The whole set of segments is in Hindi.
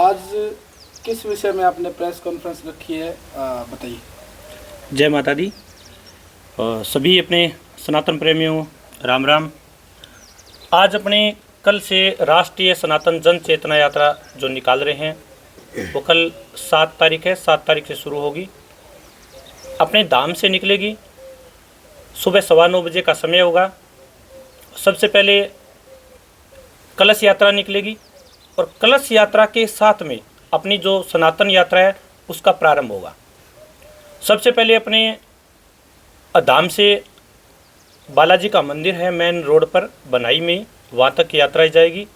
आज किस विषय में आपने प्रेस कॉन्फ्रेंस रखी है, बताइए। जय माता दी। सभी अपने सनातन प्रेमियों राम राम। आज अपने कल से राष्ट्रीय सनातन जन चेतना यात्रा जो निकाल रहे हैं वो कल 7 तारीख है, 7 तारीख से शुरू होगी। अपने धाम से निकलेगी। सुबह 9:15 बजे का समय होगा। सबसे पहले कलश यात्रा निकलेगी और कलश यात्रा के साथ में अपनी जो सनातन यात्रा है उसका प्रारंभ होगा। सबसे पहले अपने धाम से बालाजी का मंदिर है मेन रोड पर बनाई में, वहाँ तक यात्रा जाएगी।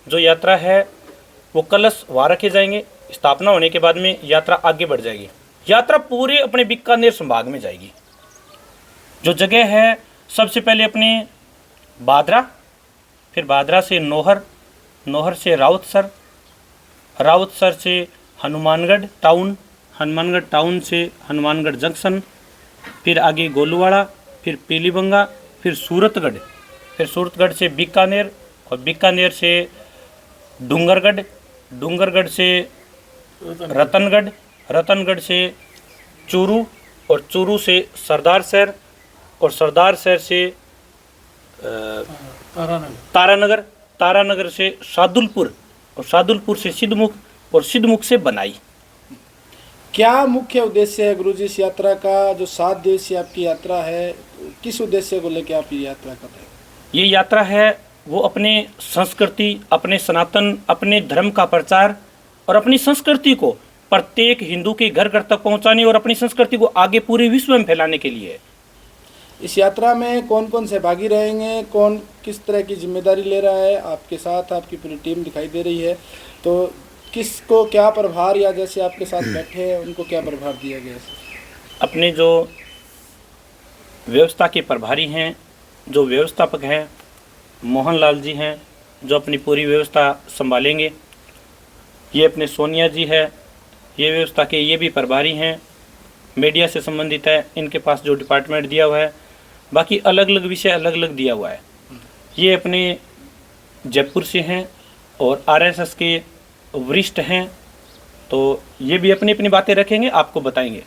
जो यात्रा है वो कलश वहाँ रखे जाएंगे। स्थापना होने के बाद में यात्रा आगे बढ़ जाएगी। यात्रा पूरे अपने बीकानेर संभाग में जाएगी। जो जगह है सबसे पहले अपने बादरा, फिर बादरा से नौहर, नौहर से राउतसर, राउतसर से हनुमानगढ़ टाउन, हनुमानगढ़ टाउन से हनुमानगढ़ जंक्शन, फिर आगे गोलूवाड़ा, फिर पीलीबंगा, फिर सूरतगढ़, फिर सूरतगढ़ से बीकानेर और बीकानेर से डूंगरगढ़, डूंगरगढ़ से रतनगढ़, रतनगढ़ से चूरू और चूरू से सरदार शहर और सरदार शहर से तारानगर, तारानगर से शादुलपुर और शादुलपुर से सिद्धमुख और सिद्धमुख से बनाई। क्या मुख्य उद्देश्य है गुरुजी इस यात्रा का? जो 7 दिवसीय आपकी यात्रा है, किस उद्देश्य को लेकर आप ये यात्रा कर रहे हैं? ये यात्रा है वो अपने संस्कृति, अपने सनातन, अपने धर्म का प्रचार और अपनी संस्कृति को प्रत्येक हिंदू के घर घर तक पहुंचाने और अपनी संस्कृति को आगे पूरे विश्व में फैलाने के लिए है। इस यात्रा में कौन कौन सहभागी रहेंगे, कौन किस तरह की जिम्मेदारी ले रहा है? आपके साथ आपकी पूरी टीम दिखाई दे रही है, तो किसको क्या प्रभार, या जैसे आपके साथ बैठे हैं उनको क्या प्रभार दिया गया है? अपने जो व्यवस्था के प्रभारी हैं, जो व्यवस्थापक हैं, मोहनलाल जी हैं, जो अपनी पूरी व्यवस्था संभालेंगे। ये अपने सोनिया जी है, ये व्यवस्था के ये भी प्रभारी हैं। मीडिया से संबंधित है, इनके पास जो डिपार्टमेंट दिया हुआ है, बाकी अलग अलग विषय अलग अलग दिया हुआ है। ये अपने जयपुर से हैं और आरएसएस के वरिष्ठ हैं, तो ये भी अपनी अपनी बातें रखेंगे, आपको बताएंगे।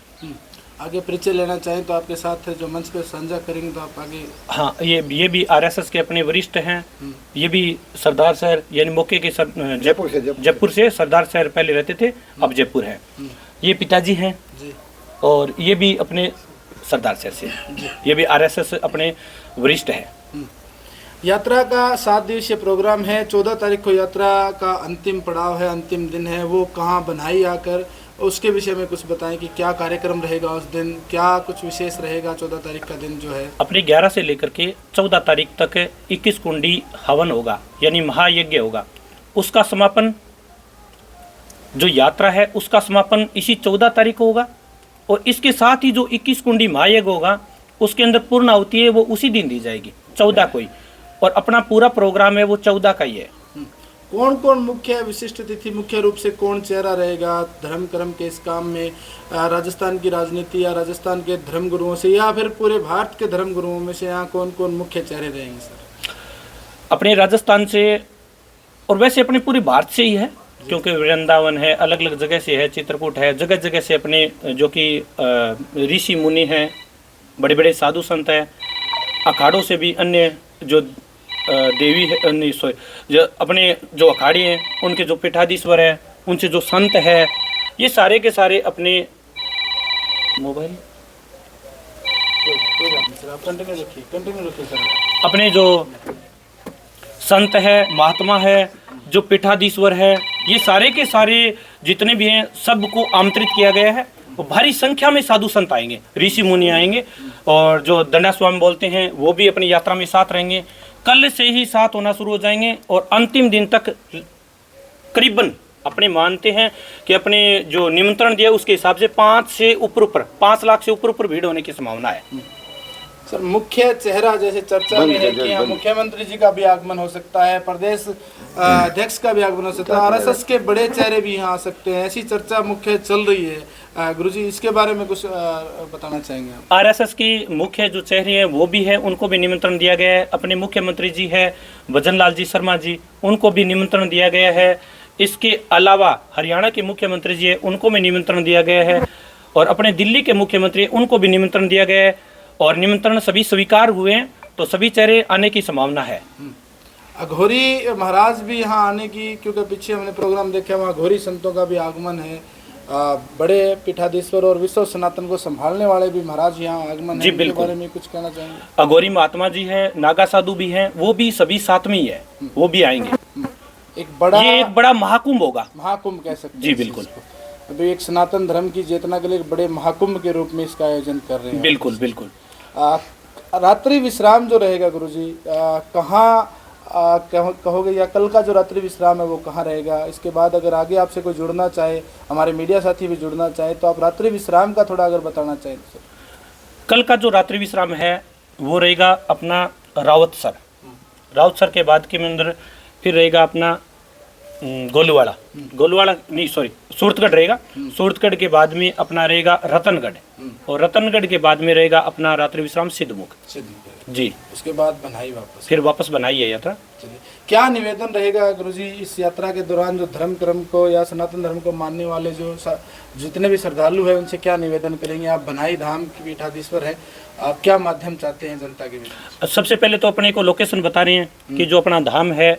आगे परिचय लेना चाहें तो आपके साथ जो मंच पे साझा करेंगे तो आप आगे। हाँ, ये भी आरएसएस के अपने वरिष्ठ हैं। ये भी सरदार शहर यानी मौके के जयपुर से सरदार शहर पहले रहते थे, अब जयपुर है। ये पिताजी हैं और ये भी अपने सरदार शहर से, ये भी आरएसएस अपने वरिष्ठ है। यात्रा का 7 दिवसीय प्रोग्राम है। 14 तारीख को यात्रा का अंतिम पड़ाव है, अंतिम दिन है। वो कहाँ बनाई आकर, उसके विषय में कुछ बताएं कि क्या कार्यक्रम रहेगा उस दिन, क्या कुछ विशेष रहेगा 14 तारीख का दिन जो है? अपनी 11 से लेकर के 14 तारीख तक 21 कुंडी हवन होगा, यानी महायज्ञ होगा। उसका समापन, जो यात्रा है उसका समापन इसी 14 तारीख को होगा। और इसके साथ ही जो 21 कुंडी महायज्ञ होगा उसके अंदर पूर्ण आहुति है वो उसी दिन दी जाएगी, 14 को ही। और अपना पूरा प्रोग्राम है वो 14 का ही है। कौन कौन मुख्य विशिष्ट अतिथि, मुख्य रूप से कौन चेहरा रहेगा धर्म कर्म के इस काम में? राजस्थान की राजनीति या राजस्थान के धर्मगुरुओं से, या फिर पूरे भारत के धर्मगुरुओं में से यहाँ कौन कौन मुख्य चेहरे रहेंगे सर? अपने राजस्थान से और वैसे अपने पूरे भारत से ही है, क्योंकि वृंदावन है, अलग अलग जगह से है, चित्रकूट है, जगह जगह से अपने जो कि ऋषि मुनि हैं, बड़े बड़े साधु संत हैं। अखाड़ों से भी अन्य जो देवी है, नहीं सॉरी, जो अपने जो अखाड़े हैं उनके जो पीठाधीश्वर है, उनसे जो संत है, ये सारे के सारे अपने मोबाइल अपने जो संत है, महात्मा है, जो पीठाधीश्वर है, ये सारे के सारे जितने भी हैं सबको आमंत्रित किया गया है। तो भारी संख्या में साधु संत आएंगे, ऋषि मुनि आएंगे और जो दंडा स्वामी बोलते हैं वो भी अपनी यात्रा में साथ रहेंगे। कल से ही साथ होना शुरू हो जाएंगे और अंतिम दिन तक करीबन अपने मानते हैं कि अपने जो निमंत्रण दिया उसके हिसाब से 5 लाख से ऊपर भीड़ होने की संभावना है। सर, मुख्य चेहरा जैसे चर्चा में है कि यहाँ मुख्यमंत्री जी का भी आगमन हो सकता है, प्रदेश अध्यक्ष का भी आगमन हो सकता है, आरएसएस के बड़े चेहरे भी यहाँ आ सकते हैं, ऐसी चर्चा मुख्य चल रही है। गुरुजी, इसके बारे में कुछ बताना चाहेंगे आप? आरएसएस की मुख्य जो चेहरे हैं वो भी है, उनको भी निमंत्रण दिया गया है। अपने मुख्यमंत्री जी है भजन लाल जी शर्मा जी, उनको भी निमंत्रण दिया गया है। इसके अलावा हरियाणा के मुख्यमंत्री जी हैं उनको भी निमंत्रण दिया गया है और अपने दिल्ली के मुख्यमंत्री उनको भी निमंत्रण दिया गया है और निमंत्रण सभी स्वीकार हुए हैं, तो सभी चेहरे आने की संभावना है। अघोरी महाराज भी यहाँ आने की, क्योंकि पीछे हमने प्रोग्राम देखा वहाँ अघोरी संतों का भी आगमन है, बड़े पीठाधीश्वर और विश्व सनातन को संभालने वाले भी महाराज यहाँ आगमन है। इनके बारे में कुछ कहना चाहेंगे? अघोरी महात्मा जी हैं, नागा साधु भी हैं, वो भी सभी साथ में ही है, वो भी आएंगे। ये एक बड़ा महाकुंभ होगा, महाकुंभ कह सकते हैं जी बिल्कुल। अभी एक सनातन धर्म की चेतना के लिए एक बड़े महाकुंभ के रूप में इसका आयोजन कर रहे हैं। बिल्कुल बिल्कुल। रात्रि विश्राम जो रहेगा गुरुजी, कहाँ कहोगे, या कल का जो रात्रि विश्राम है वो कहाँ रहेगा? इसके बाद अगर आगे आपसे कोई जुड़ना चाहे, हमारे मीडिया साथी भी जुड़ना चाहे, तो आप रात्रि विश्राम का थोड़ा अगर बताना चाहें तो। कल का जो रात्रि विश्राम है वो रहेगा अपना रावतसर, रावतसर के बाद के अंदर फिर रहेगा अपना गोलूवाड़ा नहीं सॉरी सूरतगढ़ रहेगा, सूरतगढ़ के बाद में अपना रहेगा रतनगढ़ और रतनगढ़ के बाद में रहेगा अपना रात्रि विश्राम सिद्धमुख जी। उसके बाद बनाई वापस, फिर वापस बनाई है यात्रा। क्या निवेदन रहेगा गुरुजी इस यात्रा के दौरान, जो धर्म कर्म को या सनातन धर्म को मानने वाले जो जितने भी श्रद्धालु हैं उनसे क्या निवेदन करेंगे? आप बनाई धाम के पीठाधीश्वर हैं, आप क्या माध्यम चाहते हैं जनता के बीच? सबसे पहले तो अपने को लोकेशन बता रहे हैं कि जो अपना धाम है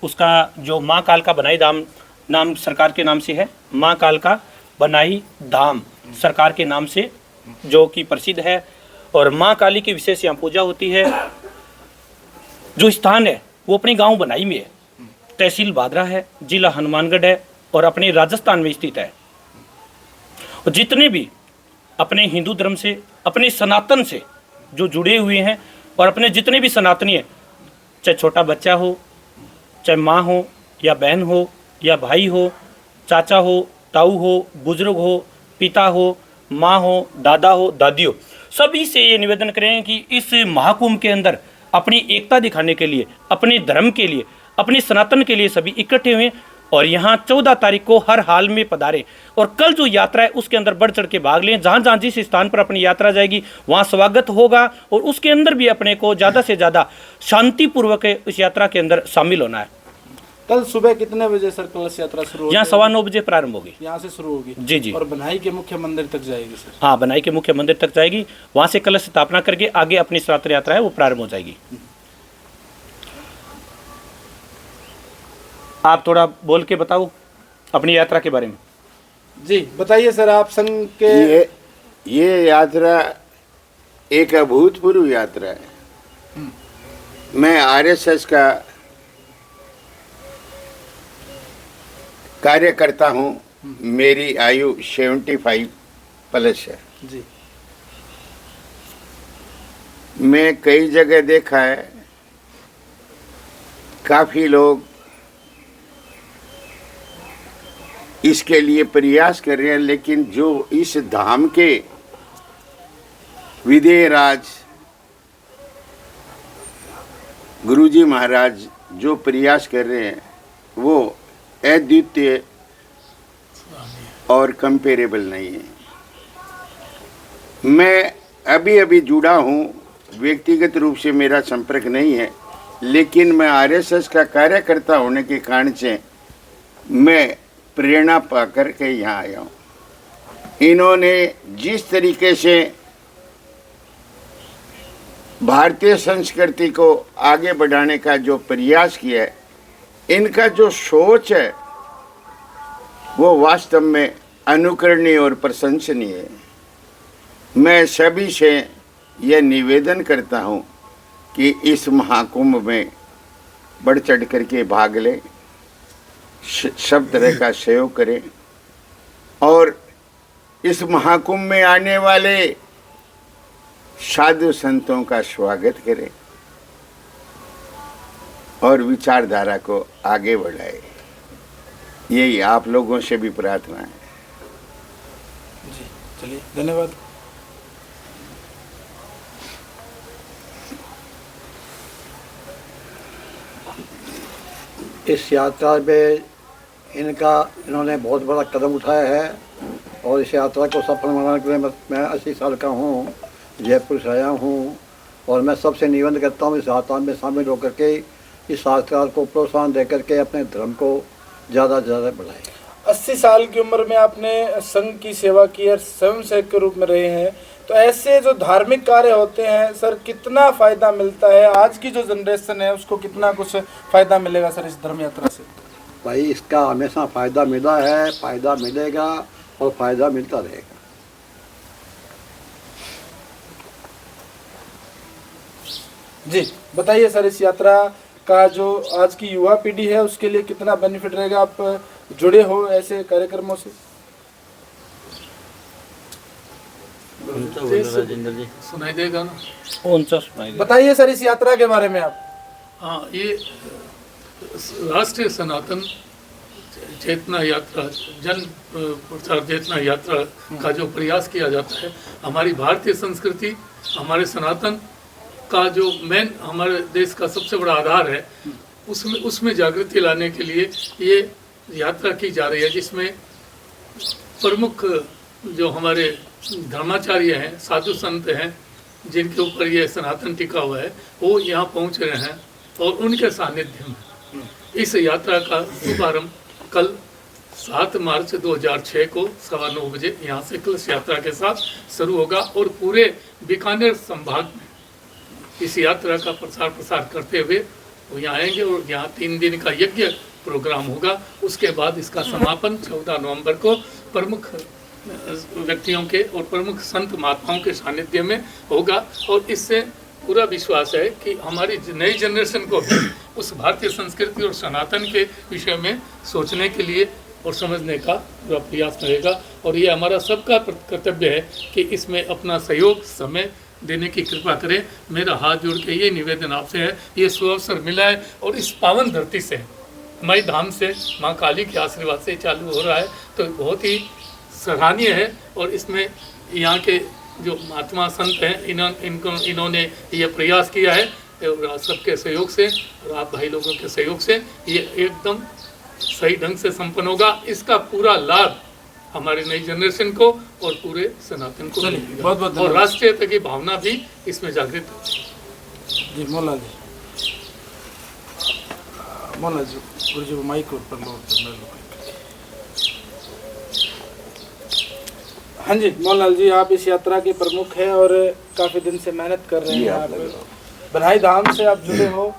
उसका जो माँ काल का बनाई धाम नाम सरकार के नाम से है, माँ काल का बनाई धाम सरकार के नाम से जो कि प्रसिद्ध है और माँ काली की विशेष यहाँ पूजा होती है। जो स्थान है वो अपने गांव बनाई में है, तहसील भादरा है, जिला हनुमानगढ़ है और अपने राजस्थान में स्थित है। और जितने भी अपने हिंदू धर्म से, अपने सनातन से जो जुड़े हुए हैं और अपने जितने भी सनातनी हैं, चाहे छोटा बच्चा हो, चाहे माँ हो या बहन हो या भाई हो, चाचा हो, ताऊ हो, बुजुर्ग हो, पिता हो, माँ हो, दादा हो, दादी हो, सभी से ये निवेदन करें कि इस महाकुंभ के अंदर अपनी एकता दिखाने के लिए, अपने धर्म के लिए, अपने सनातन के लिए सभी इकट्ठे हुए और यहाँ 14 तारीख को हर हाल में पधारें और कल जो यात्रा है उसके अंदर बढ़ चढ़ के भाग लें। जहाँ जहाँ जिस स्थान पर अपनी यात्रा जाएगी वहाँ स्वागत होगा और उसके अंदर भी अपने को ज़्यादा से ज़्यादा शांतिपूर्वक इस यात्रा के अंदर शामिल होना है। कल सुबह कितने बजे सर कलश यात्रा शुरू होगी? यहाँ 9:15 बजे प्रारंभ होगी, यहाँ से शुरू होगी जी जी। और बनाई के मुख्य मंदिर तक जाएगी सर? हाँ, बनाई के मुख्य मंदिर तक जाएगी, वहाँ से कलश स्थापना करके आगे अपनी रात्रि यात्रा है वो प्रारंभ हो जाएगी। आप थोड़ा बोल के बताओ अपनी यात्रा के बारे में। जी बताइए सर, आप संघ के ये यात्रा एक अभूतपूर्व यात्रा है। मैं आरएसएस का कार्यकर्ता हूँ, मेरी आयु 75 प्लस है जी। मैं कई जगह देखा है, काफ़ी लोग इसके लिए प्रयास कर रहे हैं, लेकिन जो इस धाम के विदेहराज गुरुजी महाराज जो प्रयास कर रहे हैं वो अद्वितीय और कंपेरेबल नहीं है। मैं अभी अभी जुड़ा हूँ, व्यक्तिगत रूप से मेरा संपर्क नहीं है, लेकिन मैं आरएसएस का कार्यकर्ता होने के कारण से मैं प्रेरणा पाकर के यहाँ आया हूँ। इन्होंने जिस तरीके से भारतीय संस्कृति को आगे बढ़ाने का जो प्रयास किया है, इनका जो सोच है वो वास्तव में अनुकरणीय और प्रशंसनीय है। मैं सभी से यह निवेदन करता हूँ कि इस महाकुंभ में बढ़ चढ़ करके भाग लें, सब तरह का सहयोग करें और इस महाकुंभ में आने वाले साधु संतों का स्वागत करें और विचारधारा को आगे बढ़ाए। यही आप लोगों से भी प्रार्थना है। जी चलिए, धन्यवाद। इस यात्रा में इन्होंने बहुत बड़ा कदम उठाया है और इस यात्रा को सफल बनाने के लिए मैं 80 साल का हूँ, जयपुर से आया हूँ और मैं सबसे निवेदन करता हूँ इस यात्रा में शामिल होकर के इस यात्रा को प्रोत्साहन दे करके अपने धर्म को ज़्यादा से ज़्यादा बढ़ाएं। 80 साल की उम्र में आपने संघ की सेवा की और स्वयं सेवक के रूप में रहे हैं, तो ऐसे जो धार्मिक कार्य होते हैं सर, कितना फ़ायदा मिलता है? आज की जो जनरेशन है उसको कितना कुछ फ़ायदा मिलेगा सर इस धर्म यात्रा से? भाई इसका हमेशा फ़ायदा मिला है, फ़ायदा मिलेगा और फ़ायदा मिलता रहेगा। जी बताइए सर, इस यात्रा का जो आज की युवा पीढ़ी है उसके लिए कितना बेनिफिट रहेगा? आप जुड़े हो ऐसे कार्यक्रमों से? सुनाई देगा ना? बताइए सर इस यात्रा के बारे में आप। हाँ, ये राष्ट्रीय सनातन चेतना यात्रा, जन प्रचार चेतना यात्रा का जो प्रयास किया जाता है, हमारी भारतीय संस्कृति, हमारे सनातन का जो मेन हमारे देश का सबसे बड़ा आधार है, उसमें जागृति लाने के लिए ये यात्रा की जा रही है, जिसमें प्रमुख जो हमारे धर्माचार्य हैं, साधु संत हैं, जिनके ऊपर ये सनातन टिका हुआ है, वो यहाँ पहुँच रहे हैं और उनके सानिध्य में इस यात्रा का शुभारंभ कल 7 मार्च 2006 को 9:15 बजे यहाँ से कलश यात्रा के साथ शुरू होगा और पूरे बीकानेर संभाग में इस यात्रा का प्रचार प्रसार करते हुए वो यहाँ आएंगे और यहाँ 3 दिन का यज्ञ प्रोग्राम होगा। उसके बाद इसका समापन 14 नवंबर को प्रमुख व्यक्तियों के और प्रमुख संत महात्माओं के सानिध्य में होगा। और इससे पूरा विश्वास है कि हमारी नई जनरेशन को भी उस भारतीय संस्कृति और सनातन के विषय में सोचने के लिए और समझने का पूरा प्रयास रहेगा। और ये हमारा सबका कर्तव्य है कि इसमें अपना सहयोग, समय देने की कृपा करें। मेरा हाथ जोड़ के ये निवेदन आपसे है, ये सुअवसर मिला है और इस पावन धरती से, मई धाम से, माँ काली के आशीर्वाद से चालू हो रहा है, तो बहुत ही सराहनीय है। और इसमें यहाँ के जो महात्मा संत हैं, इन्होंने ये प्रयास किया है और सबके सहयोग से और आप भाई लोगों के सहयोग से ये एकदम सही ढंग से संपन्न होगा। इसका पूरा लाभ हमारी नई जनरेशन को और पूरे सनातन को मिलेगा। बहुत बहुत और राष्ट्रीयता की भावना भी इसमें जागृत होगी। जी मोहनलाल जी, गुरु जी वो माइक ऊपर लो। हाँ जी मोहनलाल जी, आप इस यात्रा के प्रमुख हैं और काफ़ी दिन से मेहनत कर रहे हैं। आप बधाई धाम से आप जुड़े हो,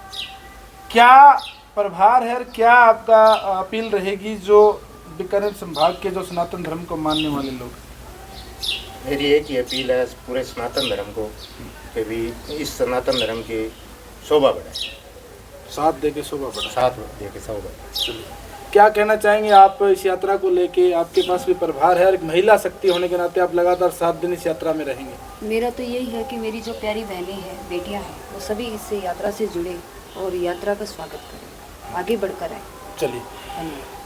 क्या प्रभार है और क्या आपका अपील रहेगी जो बीकानेर संभाग के जो सनातन धर्म को मानने वाले लोग? मेरी एक ही अपील है पूरे सनातन धर्म को कि भी इस सनातन धर्म की शोभा बढ़ाए, साथ दे के शोभा बढ़ाए। साथ दे के शोभा बढ़ाए। क्या कहना चाहेंगे आप इस यात्रा को लेके? आपके पास भी प्रभार है और एक महिला शक्ति होने के नाते आप लगातार 7 दिन इस यात्रा में रहेंगे। मेरा तो यही है कि मेरी जो प्यारी बहनें हैं, बेटियां हैं, वो सभी इससे यात्रा से जुड़े और यात्रा का स्वागत करें, आगे बढ़कर आए। चलिए धन्यवाद।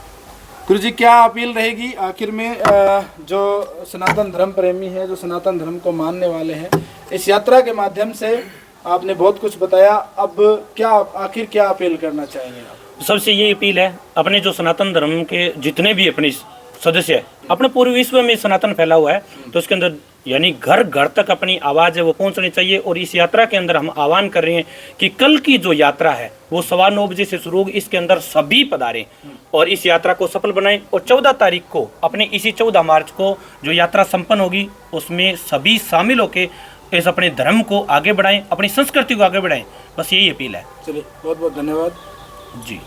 गुरु जी, क्या अपील रहेगी आखिर में जो सनातन धर्म प्रेमी है, जो सनातन धर्म को मानने वाले हैं? इस यात्रा के माध्यम से आपने बहुत कुछ बताया, अब क्या आखिर क्या अपील करना चाहेंगे आप? सबसे ये अपील है, अपने जो सनातन धर्म के जितने भी अपने सदस्य है, अपने पूरे विश्व में सनातन फैला हुआ है, तो उसके अंदर यानी घर घर तक अपनी आवाज़ है वो पहुंचनी चाहिए। और इस यात्रा के अंदर हम आह्वान कर रहे हैं कि कल की जो यात्रा है वो 9:15 बजे से शुरू होगी, इसके अंदर सभी पधारें और इस यात्रा को सफल बनाएं। और 14 तारीख को, अपने इसी 14 मार्च को जो यात्रा संपन्न होगी, उसमें सभी शामिल होकर इस अपने धर्म को आगे बढ़ाएं, अपनी संस्कृति को आगे बढ़ाएं। बस यही अपील है। चलिए बहुत बहुत धन्यवाद जी।